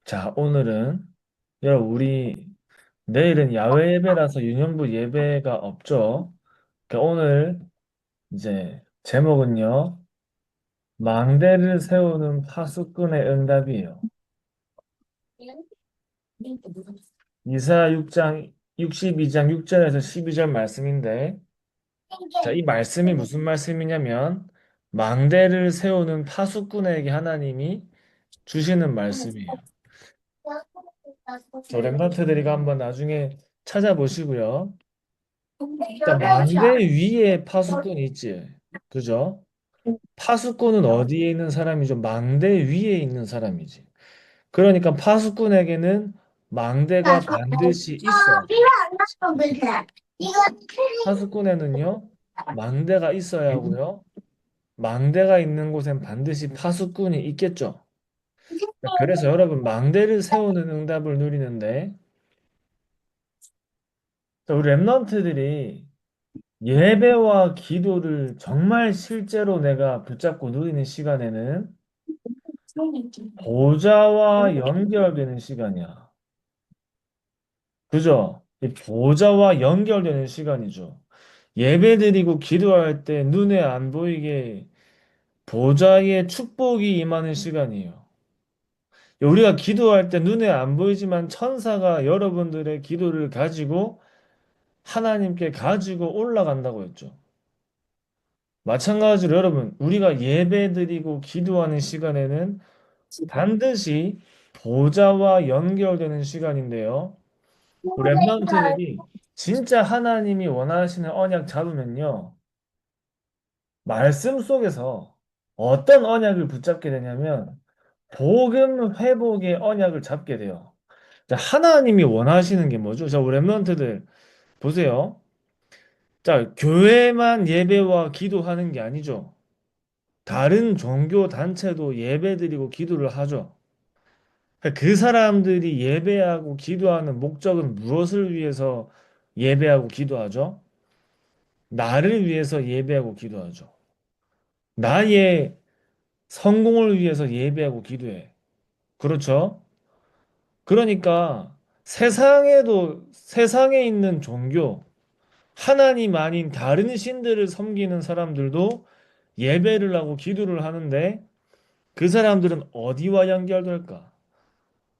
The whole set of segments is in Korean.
자, 오늘은, 우리 내일은 야외 예배라서 유년부 예배가 없죠. 오늘 이제 제목은요, 망대를 세우는 파수꾼의 응답이에요. 이사야 6장, 62장 6절에서 12절 말씀인데, 자, 이 말씀이 무슨 말씀이냐면, 망대를 세우는 파수꾼에게 하나님이 주시는 말씀이에요. 저 랩런트들이 한번 나중에 찾아보시고요. 자, 망대 위에 파수꾼이 있지. 그죠? 파수꾼은 어디에 있는 사람이죠? 망대 위에 있는 사람이지. 그러니까 파수꾼에게는 망대가 반드시 있어야 돼. 파수꾼에는요, 망대가 있어야 하고요. 망대가 있는 곳엔 반드시 파수꾼이 있겠죠. 그래서 여러분, 망대를 세우는 응답을 누리는데, 자, 우리 랩런트들이 예배와 기도를 정말 실제로 내가 붙잡고 누리는 시간에는 보좌와 연결되는 시간이야. 그죠? 이 보좌와 연결되는 시간이죠. 예배드리고 기도할 때 눈에 안 보이게 보좌의 축복이 임하는 시간이에요. 우리가 기도할 때 눈에 안 보이지만 천사가 여러분들의 기도를 가지고 하나님께 가지고 올라간다고 했죠. 마찬가지로 여러분, 우리가 예배드리고 기도하는 시간에는 반드시 보좌와 연결되는 시간인데요. 우리 랩런트들이 진짜 하나님이 원하시는 언약 잡으면요. 말씀 속에서 어떤 언약을 붙잡게 되냐면 복음 회복의 언약을 잡게 돼요. 자, 하나님이 원하시는 게 뭐죠? 자, 우리 랩런트들 보세요. 자, 교회만 예배와 기도하는 게 아니죠. 다른 종교 단체도 예배드리고 기도를 하죠. 그 사람들이 예배하고 기도하는 목적은 무엇을 위해서 예배하고 기도하죠? 나를 위해서 예배하고 기도하죠. 나의 성공을 위해서 예배하고 기도해. 그렇죠? 그러니까 세상에 있는 종교, 하나님 아닌 다른 신들을 섬기는 사람들도 예배를 하고 기도를 하는데 그 사람들은 어디와 연결될까?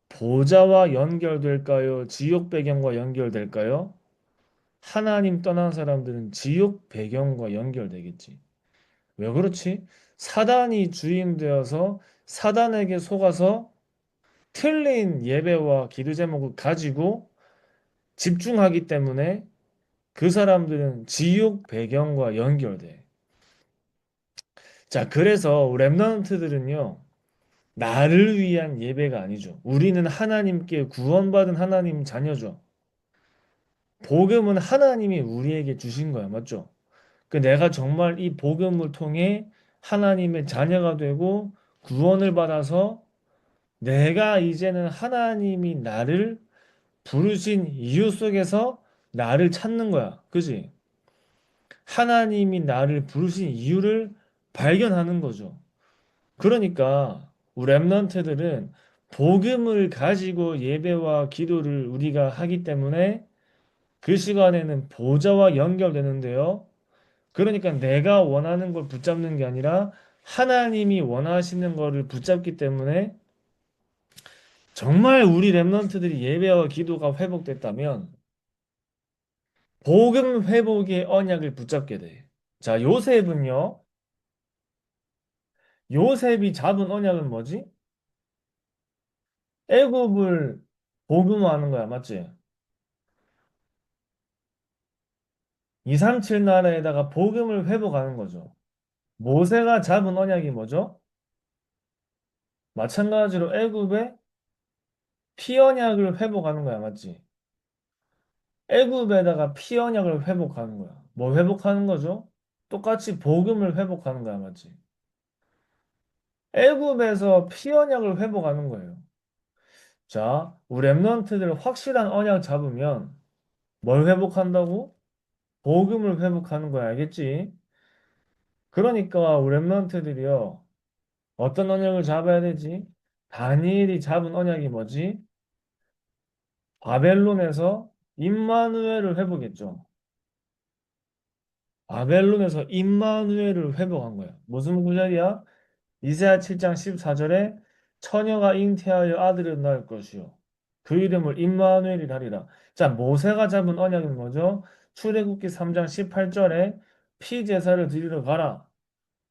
보좌와 연결될까요? 지옥 배경과 연결될까요? 하나님 떠난 사람들은 지옥 배경과 연결되겠지. 왜 그렇지? 사단이 주인 되어서 사단에게 속아서 틀린 예배와 기도 제목을 가지고 집중하기 때문에 그 사람들은 지옥 배경과 연결돼. 자, 그래서 랩런트들은요, 나를 위한 예배가 아니죠. 우리는 하나님께 구원받은 하나님 자녀죠. 복음은 하나님이 우리에게 주신 거야. 맞죠? 내가 정말 이 복음을 통해 하나님의 자녀가 되고 구원을 받아서 내가 이제는 하나님이 나를 부르신 이유 속에서 나를 찾는 거야. 그지? 하나님이 나를 부르신 이유를 발견하는 거죠. 그러니까 우리 랩런트들은 복음을 가지고 예배와 기도를 우리가 하기 때문에 그 시간에는 보좌와 연결되는데요. 그러니까 내가 원하는 걸 붙잡는 게 아니라 하나님이 원하시는 거를 붙잡기 때문에 정말 우리 랩런트들이 예배와 기도가 회복됐다면 복음 회복의 언약을 붙잡게 돼. 자, 요셉이 잡은 언약은 뭐지? 애굽을 복음화하는 거야, 맞지? 237 나라에다가 복음을 회복하는 거죠. 모세가 잡은 언약이 뭐죠? 마찬가지로 애굽의 피 언약을 회복하는 거야, 맞지? 애굽에다가 피 언약을 회복하는 거야. 뭐 회복하는 거죠? 똑같이 복음을 회복하는 거야, 맞지? 애굽에서 피 언약을 회복하는 거예요. 자, 우리 랩런트들 확실한 언약 잡으면 뭘 회복한다고? 복음을 회복하는 거야, 알겠지? 그러니까 우리 랩런트들이요. 어떤 언약을 잡아야 되지? 다니엘이 잡은 언약이 뭐지? 바벨론에서 임마누엘을 회복했죠. 바벨론에서 임마누엘을 회복한 거야. 무슨 구절이야? 이사야 7장 14절에 처녀가 잉태하여 아들을 낳을 것이요. 그 이름을 임마누엘이라 하리라. 자, 모세가 잡은 언약은 뭐죠? 출애굽기 3장 18절에 피제사를 드리러 가라.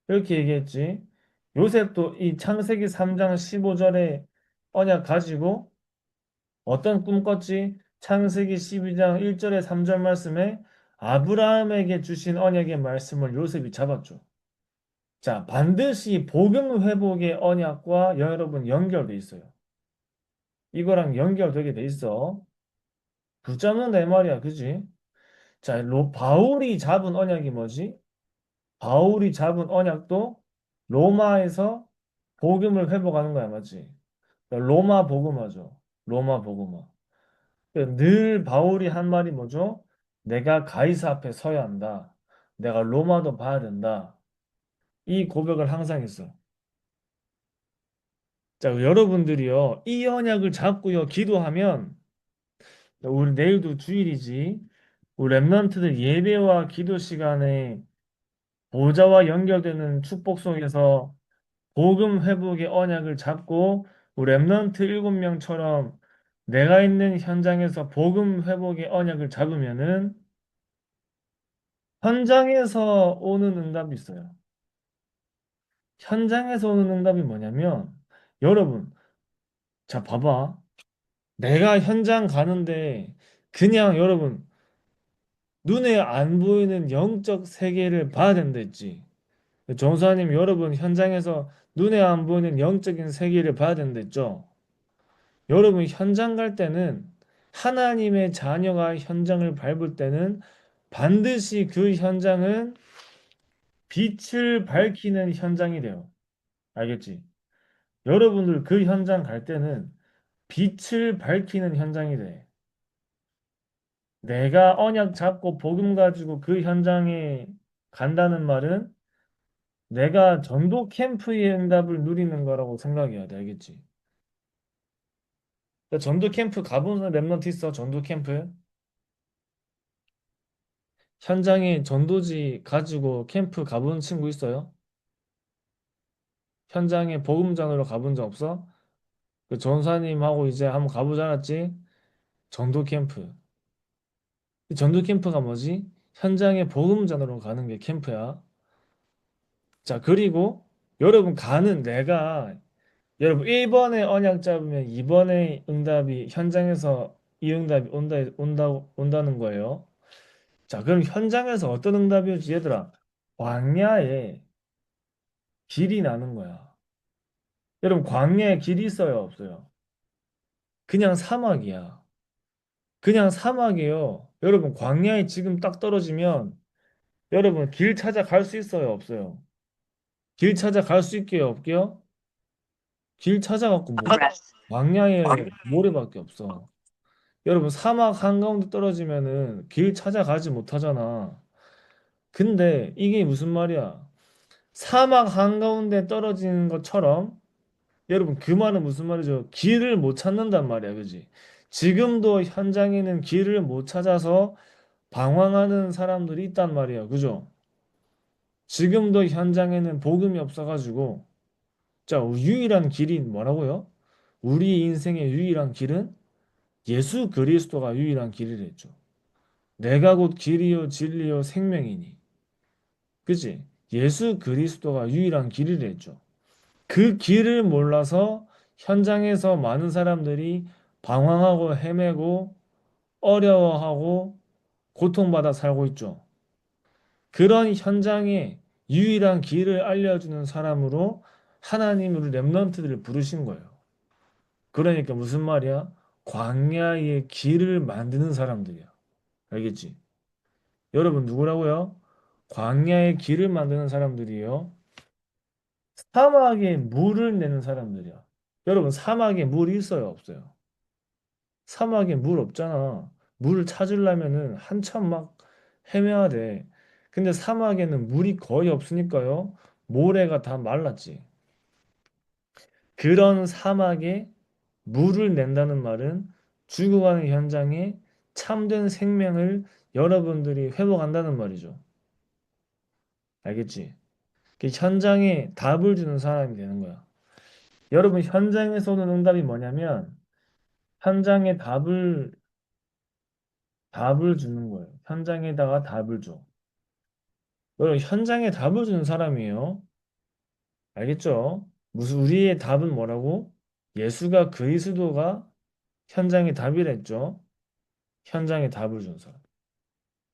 이렇게 얘기했지. 요셉도 이 창세기 3장 15절에 언약 가지고 어떤 꿈 꿨지? 창세기 12장 1절에 3절 말씀에 아브라함에게 주신 언약의 말씀을 요셉이 잡았죠. 자, 반드시 복음 회복의 언약과 여러분 연결돼 있어요. 이거랑 연결되게 돼 있어. 붙잡는 내 말이야, 그지? 자, 바울이 잡은 언약이 뭐지? 바울이 잡은 언약도 로마에서 복음을 회복하는 거야, 맞지? 그러니까 로마 복음화죠. 로마 복음화. 그러니까 늘 바울이 한 말이 뭐죠? 내가 가이사 앞에 서야 한다. 내가 로마도 봐야 된다. 이 고백을 항상 했어. 자, 여러분들이요, 이 언약을 잡고요, 기도하면, 우리 내일도 주일이지, 우리 랩런트들 예배와 기도 시간에 보좌와 연결되는 축복 속에서 복음 회복의 언약을 잡고, 우리 랩런트 7명처럼 내가 있는 현장에서 복음 회복의 언약을 잡으면은, 현장에서 오는 응답이 있어요. 현장에서 오는 응답이 뭐냐면, 여러분, 자, 봐봐. 내가 현장 가는데, 그냥 여러분, 눈에 안 보이는 영적 세계를 봐야 된다 했지. 정사님, 여러분 현장에서 눈에 안 보이는 영적인 세계를 봐야 된다 했죠. 여러분 현장 갈 때는 하나님의 자녀가 현장을 밟을 때는 반드시 그 현장은 빛을 밝히는 현장이 돼요. 알겠지? 여러분들 그 현장 갈 때는 빛을 밝히는 현장이 돼. 내가 언약 잡고 복음 가지고 그 현장에 간다는 말은 내가 전도 캠프의 응답을 누리는 거라고 생각해야 돼. 알겠지? 그러니까 전도 캠프 가본 랩런트 있어? 전도 캠프? 현장에 전도지 가지고 캠프 가본 친구 있어요? 현장에 복음장으로 가본 적 없어? 그 전사님하고 이제 한번 가보지 않았지? 전도 캠프. 이 전도 캠프가 뭐지? 현장에 복음장으로 가는 게 캠프야. 자, 그리고 여러분 가는 내가 여러분 1번에 언약 잡으면 2번에 응답이 현장에서 이 응답이 온다는 거예요. 자, 그럼 현장에서 어떤 응답이 오지 얘들아? 광야에 길이 나는 거야. 여러분 광야에 길이 있어요, 없어요? 그냥 사막이야. 그냥 사막이에요. 여러분 광야에 지금 딱 떨어지면 여러분 길 찾아갈 수 있어요, 없어요? 길 찾아갈 수 있게요, 없게요? 길 찾아갖고 뭐 광야에 모래밖에 없어. 여러분 사막 한가운데 떨어지면은 길 찾아가지 못하잖아. 근데 이게 무슨 말이야? 사막 한가운데 떨어지는 것처럼 여러분 그 말은 무슨 말이죠? 길을 못 찾는단 말이야, 그지? 지금도 현장에는 길을 못 찾아서 방황하는 사람들이 있단 말이야, 그죠? 지금도 현장에는 복음이 없어가지고 자, 유일한 길이 뭐라고요? 우리 인생의 유일한 길은 예수 그리스도가 유일한 길이랬죠. 내가 곧 길이요 진리요 생명이니. 그치? 예수 그리스도가 유일한 길이랬죠. 그 길을 몰라서 현장에서 많은 사람들이 방황하고 헤매고 어려워하고 고통받아 살고 있죠. 그런 현장에 유일한 길을 알려주는 사람으로 하나님 우리 렘넌트들을 부르신 거예요. 그러니까 무슨 말이야? 광야의 길을 만드는 사람들이야. 알겠지? 여러분 누구라고요? 광야의 길을 만드는 사람들이에요. 사막에 물을 내는 사람들이야. 여러분 사막에 물이 있어요, 없어요? 사막에 물 없잖아. 물을 찾으려면은 한참 막 헤매야 돼. 근데 사막에는 물이 거의 없으니까요. 모래가 다 말랐지. 그런 사막에 물을 낸다는 말은 죽어가는 현장에 참된 생명을 여러분들이 회복한다는 말이죠. 알겠지? 그 현장에 답을 주는 사람이 되는 거야. 여러분, 현장에서 오는 응답이 뭐냐면, 현장에 답을 주는 거예요. 현장에다가 답을 줘. 여러분, 현장에 답을 주는 사람이에요. 알겠죠? 무슨, 우리의 답은 뭐라고? 예수가 그리스도가 현장에 답이랬죠. 현장에 답을 준 사람.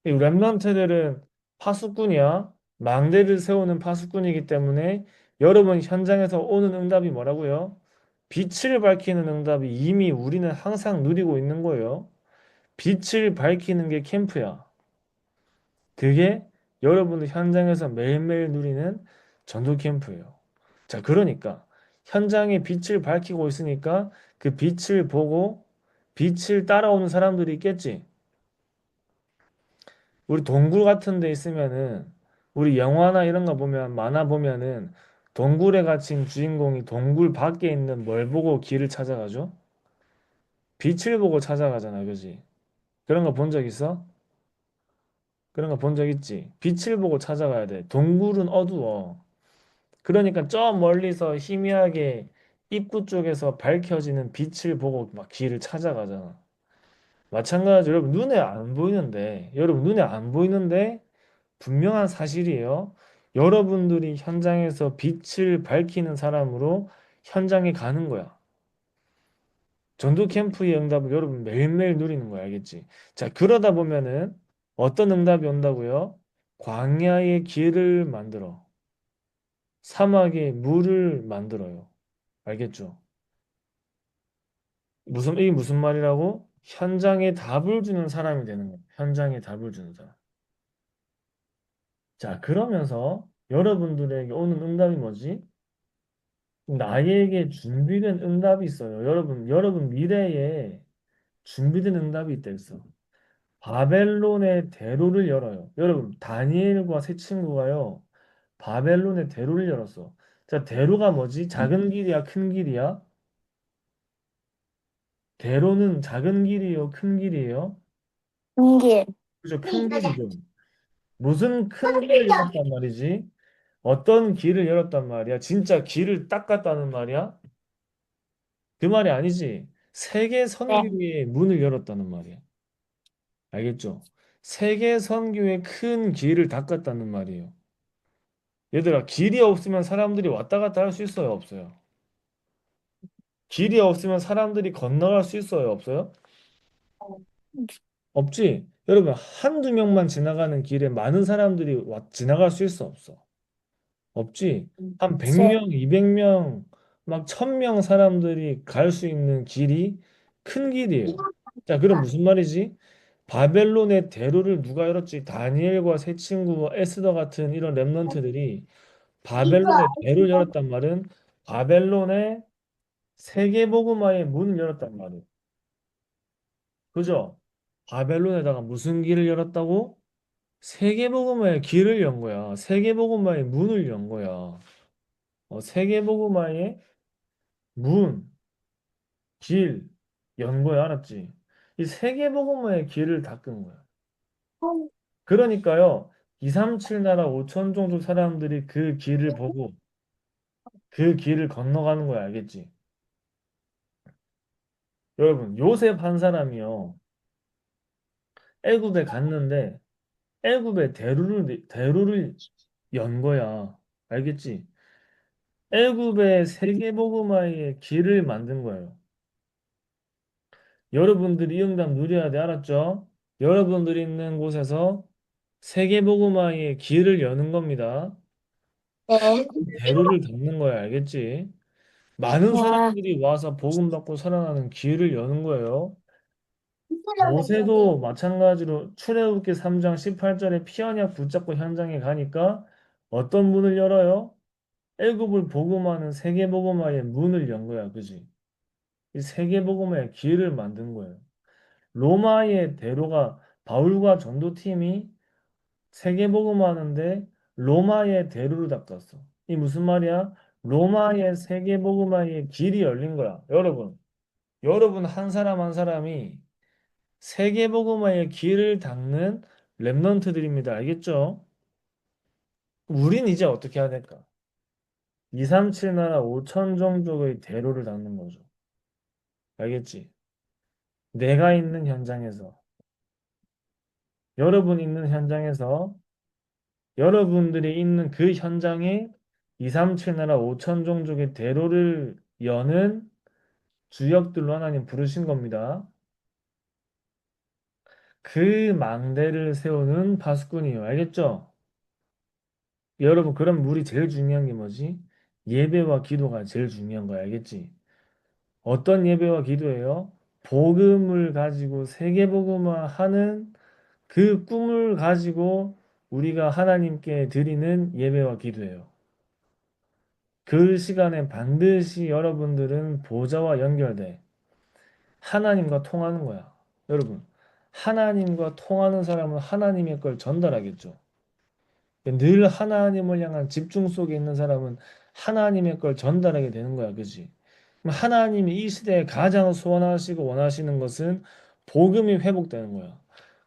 이 랩런트들은 파수꾼이야. 망대를 세우는 파수꾼이기 때문에 여러분 현장에서 오는 응답이 뭐라고요? 빛을 밝히는 응답이 이미 우리는 항상 누리고 있는 거예요. 빛을 밝히는 게 캠프야. 그게 여러분들 현장에서 매일매일 누리는 전도 캠프예요. 자, 그러니까 현장에 빛을 밝히고 있으니까 그 빛을 보고 빛을 따라오는 사람들이 있겠지. 우리 동굴 같은 데 있으면은 우리 영화나 이런 거 보면 만화 보면은 동굴에 갇힌 주인공이 동굴 밖에 있는 뭘 보고 길을 찾아가죠? 빛을 보고 찾아가잖아, 그지? 그런 거 본 적 있어? 그런 거 본 적 있지? 빛을 보고 찾아가야 돼. 동굴은 어두워. 그러니까 저 멀리서 희미하게 입구 쪽에서 밝혀지는 빛을 보고 막 길을 찾아가잖아. 마찬가지로 여러분 눈에 안 보이는데, 여러분 눈에 안 보이는데 분명한 사실이에요. 여러분들이 현장에서 빛을 밝히는 사람으로 현장에 가는 거야. 전도 캠프의 응답을 여러분 매일매일 누리는 거야, 알겠지? 자, 그러다 보면은 어떤 응답이 온다고요? 광야의 길을 만들어. 사막에 물을 만들어요. 알겠죠? 이게 무슨 말이라고? 현장에 답을 주는 사람이 되는 거야. 현장에 답을 주는 사람. 자, 그러면서 여러분들에게 오는 응답이 뭐지? 나에게 준비된 응답이 있어요. 여러분 미래에 준비된 응답이 있다 했어. 바벨론의 대로를 열어요. 여러분, 다니엘과 세 친구가요. 바벨론의 대로를 열었어. 자, 대로가 뭐지? 작은 길이야, 큰 길이야? 대로는 작은 길이에요, 큰 길이에요? 길. 그죠, 큰 길이죠. 무슨 큰 길을 열었단 말이지? 어떤 길을 열었단 말이야? 진짜 길을 닦았다는 말이야? 그 말이 아니지. 세계 네. 선교의 문을 열었다는 말이야. 알겠죠? 세계 선교의 큰 길을 닦았다는 말이에요. 얘들아, 길이 없으면 사람들이 왔다 갔다 할 수 있어요, 없어요? 길이 없으면 사람들이 건너갈 수 있어요, 없어요? 없지? 여러분, 한두 명만 지나가는 길에 많은 사람들이 지나갈 수 있어, 없어? 없지? 한 제, 100명, 200명, 막 1000명 사람들이 갈 수 있는 길이 큰 길이에요. 자, 그럼 무슨 말이지? 바벨론의 대로를 누가 열었지? 다니엘과 세 친구, 에스더 같은 이런 렘넌트들이 바벨론의 대로를 열었단 말은 바벨론의 세계복음화의 문을 열었단 말이에요. 그죠? 바벨론에다가 무슨 길을 열었다고? 세계복음화의 길을 연 거야. 세계복음화의 문을 연 거야. 세계복음화의 문, 길, 연 거야. 알았지? 이 세계복음화의 길을 닦은 거야. 그러니까요. 237 나라 5천 종족 사람들이 그 길을 보고 그 길을 건너가는 거야. 알겠지? 여러분, 요셉 한 사람이요. 애굽에 갔는데 애굽에 대로를 연 거야. 알겠지? 애굽의 세계복음화의 길을 만든 거예요. 여러분들이 이 응답 누려야 돼. 알았죠? 여러분들이 있는 곳에서 세계복음화의 길을 여는 겁니다. 네. 대로를 닫는 거야. 알겠지? 많은 와, 사람들이 와서 복음 받고 살아나는 길을 여는 거예요. 모세도 마찬가지로 출애굽기 3장 18절에 피 언약 붙잡고 현장에 가니까 어떤 문을 열어요? 애굽을 복음하는 세계복음화의 문을 연 거야. 그지? 이 세계복음화의 길을 만든 거예요. 로마의 대로가 바울과 전도팀이 세계복음화하는데 로마의 대로를 닦았어. 이 무슨 말이야? 로마의 세계복음화의 길이 열린 거야. 여러분 한 사람 한 사람이 세계복음화의 길을 닦는 렘넌트들입니다. 알겠죠? 우린 이제 어떻게 해야 될까? 237 나라 5천 종족의 대로를 닦는 거죠. 알겠지? 내가 있는 현장에서, 여러분 있는 현장에서, 여러분들이 있는 그 현장에 237 나라 5천 종족의 대로를 여는 주역들로 하나님 부르신 겁니다. 그 망대를 세우는 파수꾼이에요. 알겠죠? 여러분, 그럼 우리 제일 중요한 게 뭐지? 예배와 기도가 제일 중요한 거야. 알겠지? 어떤 예배와 기도예요? 복음을 가지고 세계복음화 하는 그 꿈을 가지고 우리가 하나님께 드리는 예배와 기도예요. 그 시간에 반드시 여러분들은 보좌와 연결돼 하나님과 통하는 거야. 여러분, 하나님과 통하는 사람은 하나님의 걸 전달하겠죠. 늘 하나님을 향한 집중 속에 있는 사람은 하나님의 걸 전달하게 되는 거야. 그지? 그럼 하나님이 이 시대에 가장 소원하시고 원하시는 것은 복음이 회복되는 거야.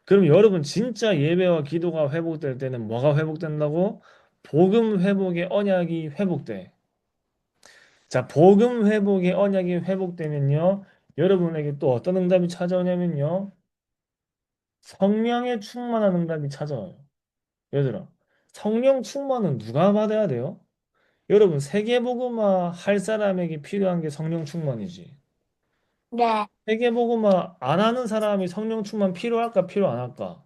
그럼 여러분 진짜 예배와 기도가 회복될 때는 뭐가 회복된다고? 복음 회복의 언약이 회복돼. 자, 복음 회복의 언약이 회복되면요. 여러분에게 또 어떤 응답이 찾아오냐면요. 성령의 충만한 응답이 찾아와요. 얘들아, 성령 충만은 누가 받아야 돼요? 여러분, 세계복음화 할 사람에게 필요한 게 성령 충만이지. 네, 세계복음화 안 하는 사람이 성령 충만 필요할까, 필요 안 할까?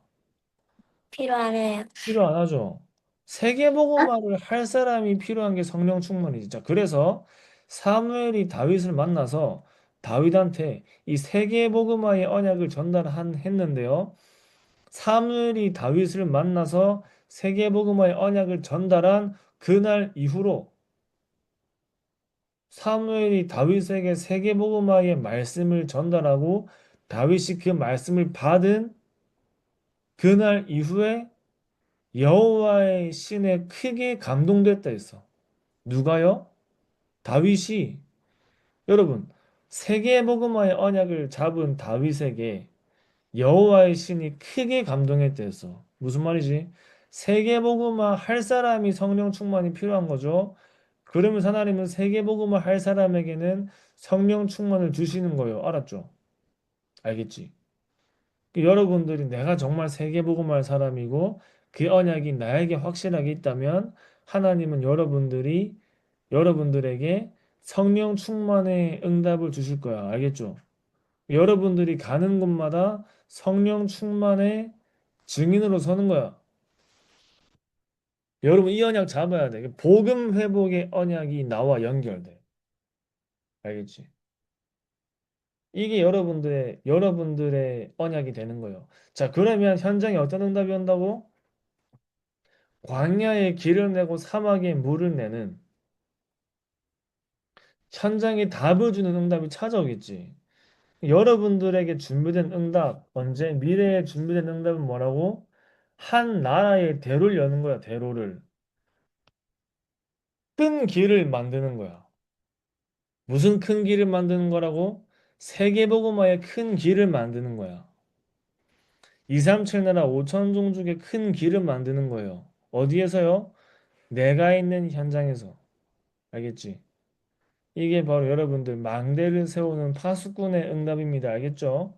필요하네요. 필요 안 하죠. 세계복음화를 할 사람이 필요한 게 성령 충만이지. 자, 그래서 사무엘이 다윗을 만나서 다윗한테 이 세계복음화의 언약을 했는데요. 사무엘이 다윗을 만나서 세계복음화의 언약을 전달한 그날 이후로 사무엘이 다윗에게 세계복음화의 말씀을 전달하고 다윗이 그 말씀을 받은 그날 이후에 여호와의 신에 크게 감동됐다 했어. 누가요? 다윗이. 여러분, 세계복음화의 언약을 잡은 다윗에게 여호와의 신이 크게 감동했다 했어. 무슨 말이지? 세계복음화 할 사람이 성령 충만이 필요한 거죠. 그러면서 하나님은 세계복음화 할 사람에게는 성령 충만을 주시는 거예요. 알았죠? 알겠지? 여러분들이 내가 정말 세계복음화 할 사람이고 그 언약이 나에게 확실하게 있다면 하나님은 여러분들에게 성령 충만의 응답을 주실 거야. 알겠죠? 여러분들이 가는 곳마다 성령 충만의 증인으로 서는 거야. 여러분 이 언약 잡아야 돼. 복음 회복의 언약이 나와 연결돼. 알겠지? 이게 여러분들의 언약이 되는 거예요. 자, 그러면 현장에 어떤 응답이 온다고? 광야에 길을 내고 사막에 물을 내는 현장에 답을 주는 응답이 찾아오겠지. 여러분들에게 준비된 응답, 언제 미래에 준비된 응답은 뭐라고? 한 나라의 대로를 여는 거야, 대로를. 큰 길을 만드는 거야. 무슨 큰 길을 만드는 거라고? 세계복음화의 큰 길을 만드는 거야. 237 나라 5천 종족의 큰 길을 만드는 거예요. 어디에서요? 내가 있는 현장에서. 알겠지? 이게 바로 여러분들 망대를 세우는 파수꾼의 응답입니다. 알겠죠?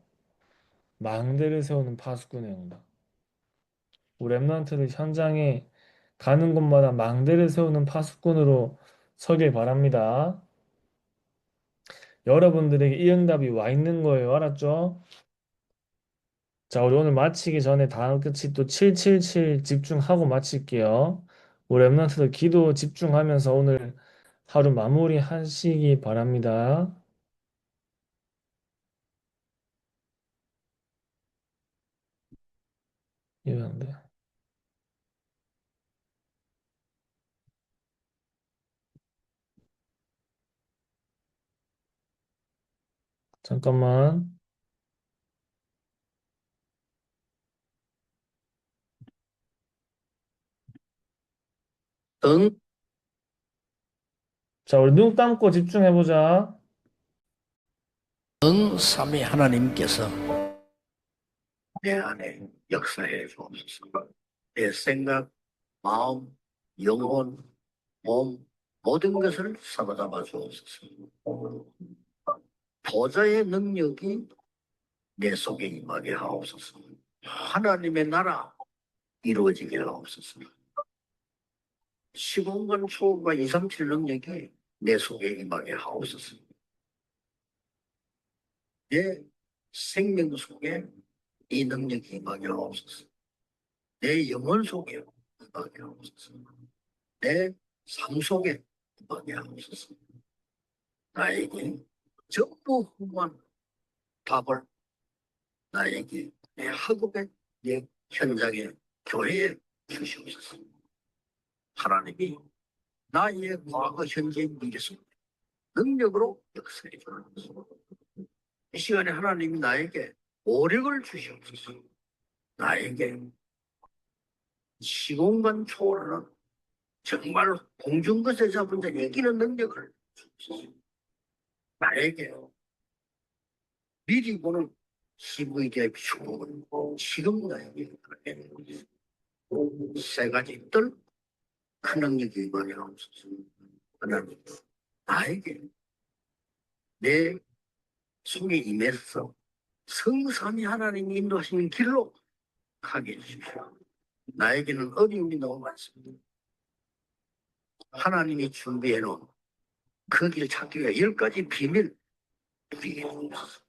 망대를 세우는 파수꾼의 응답. 우리 랩런트들 현장에 가는 곳마다 망대를 세우는 파수꾼으로 서길 바랍니다. 여러분들에게 이 응답이 와 있는 거예요. 알았죠? 자, 우리 오늘 마치기 전에 다음 끝이 또 777 집중하고 마칠게요. 우리 랩런트들 기도 집중하면서 오늘 하루 마무리 하시기 바랍니다. 이해한데. 잠깐만. 응? 자, 우리 눈 감고 집중해보자. 삼위 하나님께서 내 안에 역사해 주옵소서. 내 생각, 마음, 영혼, 몸, 모든 것을 사로잡아 주옵소서. 보좌의 능력이 내 속에 임하게 하옵소서. 하나님의 나라 이루어지게 하옵소서. 시공간 초월과 237 능력이 내 속에 임하게 하옵소서. 내 생명 속에 이 능력이 임하게 하옵소서. 내 영혼 속에 임하게 하옵소서. 내 삶 속에 임하게 하옵소서. 나에게 전부 후한 답을 나에게 내 학업에 내 현장에 교회에 주시옵소서. 하나님이 나의 과거, 현재, 미래 속 능력으로 역사해 주옵소서. 이 시간에 하나님이 나에게 오력을 주시옵소서. 나에게 시공간 초월하는 정말 공중것에 잡은 자 이기는 능력을 주옵소서. 나에게 미리 보는 CVD의 축복을 지금 나에게 세 가지 뜰큰 능력이 임하게 하옵소서. 하나님 나에게 내 속에 임해서 성삼위 하나님이 인도하시는 길로 가게 해주십시오. 나에게는 어려움이 너무 많습니다. 하나님이 준비해 놓은 그 길 찾기 위해 10가지 비밀 누리게 해주옵소서.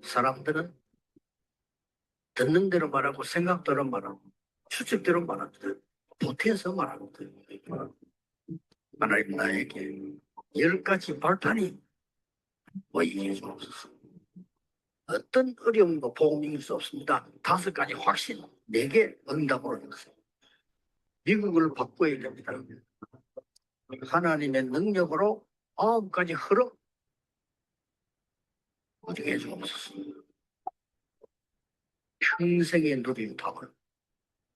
사람들은 듣는 대로 말하고 생각대로 말하고 추측대로 말하거든. 보태서 말하거든. 하나님 나에게 10가지 발판이 보이게 주옵소서. 어떤 어려움도 복음이 수 없습니다. 5가지 확신, 4개 응답으로 주세요. 미국을 바꿔야 됩니다. 하나님의 능력으로 9가지 흐름 어떻게 해주옵소서. 평생의 누린 답을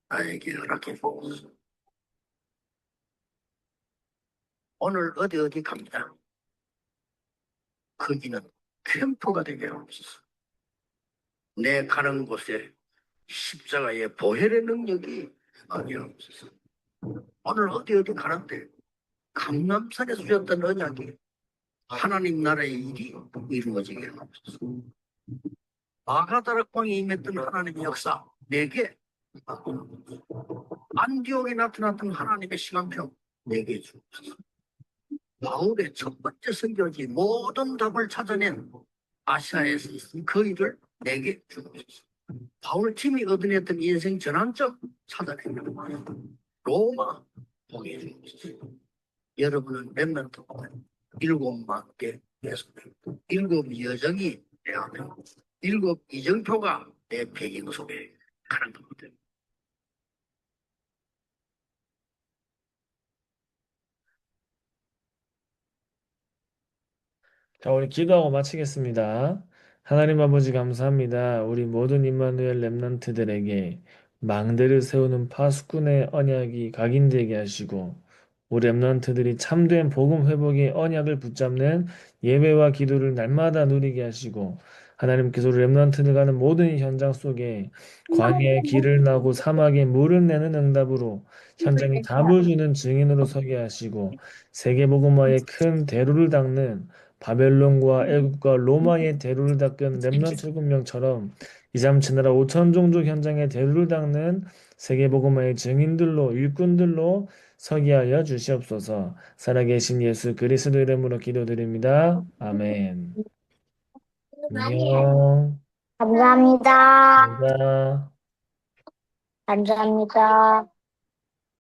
나에게 허락해 주옵소서. 오늘 어디 갑니다. 거기는 캠프가 되게 하옵소서. 내 가는 곳에 십자가의 보혈의 능력이 임하게 하옵소서. 오늘 어디 가는데 감람산에서 주셨던 언약이 하나님 나라의 일이 이루어지게 하옵소서. 마가다락방에 임했던 하나님의 역사 내게 안디옥에 나타났던 하나님의 시간표 내게 주옵소서. 바울의 첫 번째 선교지 모든 답을 찾아낸 아시아에서 있은 그 일을 내게 주옵소서. 바울 팀이 얻어냈던 인생 전환점 찾아내는 로마 보게 주옵소서. 여러분은 렘넌트 7만 개 계속 7여정이 내 앞에 7이정표가 내 배경 속에 가는 겁니다. 자, 우리 기도하고 마치겠습니다. 하나님 아버지 감사합니다. 우리 모든 임마누엘 렘넌트들에게 망대를 세우는 파수꾼의 언약이 각인되게 하시고 우리 렘넌트들이 참된 복음 회복의 언약을 붙잡는 예배와 기도를 날마다 누리게 하시고 하나님께서 우리 렘넌트들 가는 모든 현장 속에 광야에 길을 나고 사막에 물을 내는 응답으로 현장에 답을 주는 증인으로 서게 하시고 세계복음화의 큰 대로를 닦는 바벨론과 애굽과 로마의 대로를 닦은 렘넌트 군명처럼 2, 3천 나라 5천 종족 현장의 대로를 닦는 세계복음화의 증인들로 일꾼들로 서게 하여 주시옵소서. 살아계신 예수 그리스도 이름으로 기도드립니다. 아멘. 안녕. 감사합니다. 감사합니다. 감사합니다.